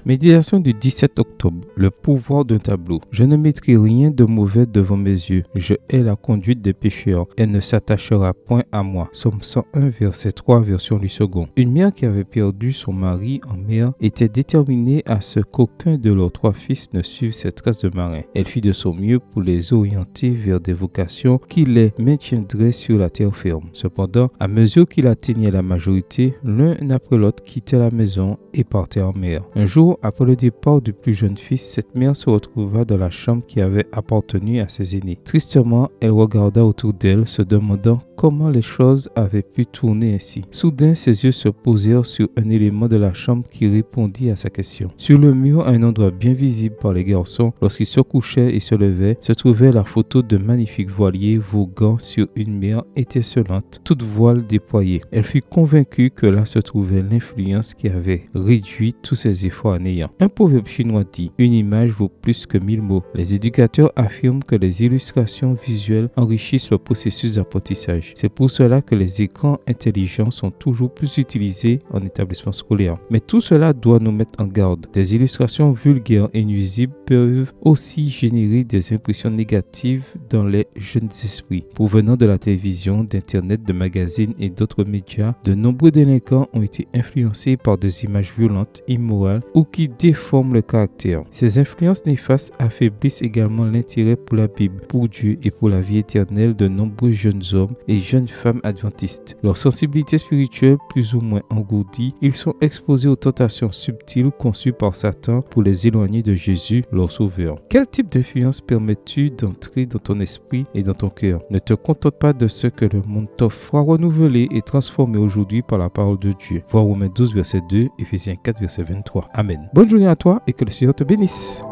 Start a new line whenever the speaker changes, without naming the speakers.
Méditation du 17 octobre. Le pouvoir d'un tableau. Je ne mettrai rien de mauvais devant mes yeux. Je hais la conduite des pécheurs. Elle ne s'attachera point à moi. Somme 101, verset 3, version du second. Une mère qui avait perdu son mari en mer était déterminée à ce qu'aucun de leurs 3 fils ne suive ses traces de marin. Elle fit de son mieux pour les orienter vers des vocations qui les maintiendraient sur la terre ferme. Cependant, à mesure qu'il atteignait la majorité, l'un après l'autre quittait la maison et partait en mer. Un jour, après le départ du plus jeune fils, cette mère se retrouva dans la chambre qui avait appartenu à ses aînés. Tristement, elle regarda autour d'elle, se demandant comment les choses avaient pu tourner ainsi. Soudain, ses yeux se posèrent sur un élément de la chambre qui répondit à sa question. Sur le mur, à un endroit bien visible par les garçons, lorsqu'ils se couchaient et se levaient, se trouvait la photo d'un magnifique voilier voguant sur une mer étincelante, toute voile déployée. Elle fut convaincue que là se trouvait l'influence qui avait réduit tous ses efforts à néant. Un proverbe chinois dit « Une image vaut plus que 1000 mots ». Les éducateurs affirment que les illustrations visuelles enrichissent le processus d'apprentissage. C'est pour cela que les écrans intelligents sont toujours plus utilisés en établissement scolaire. Mais tout cela doit nous mettre en garde. Des illustrations vulgaires et nuisibles peuvent aussi générer des impressions négatives dans les jeunes esprits. Provenant de la télévision, d'internet, de magazines et d'autres médias, de nombreux délinquants ont été influencés par des images violentes, immorales ou qui déforment le caractère. Ces influences néfastes affaiblissent également l'intérêt pour la Bible, pour Dieu et pour la vie éternelle de nombreux jeunes hommes et jeunes femmes adventistes. Leur sensibilité spirituelle plus ou moins engourdie, ils sont exposés aux tentations subtiles conçues par Satan pour les éloigner de Jésus, leur sauveur. Quel type d'influence permets-tu d'entrer dans ton esprit et dans ton cœur? Ne te contente pas de ce que le monde t'offre. Sois renouvelé et transformé aujourd'hui par la parole de Dieu. Voir Romains 12, verset 2, Éphésiens 4, verset 23. Amen. Bonne journée à toi et que le Seigneur te bénisse.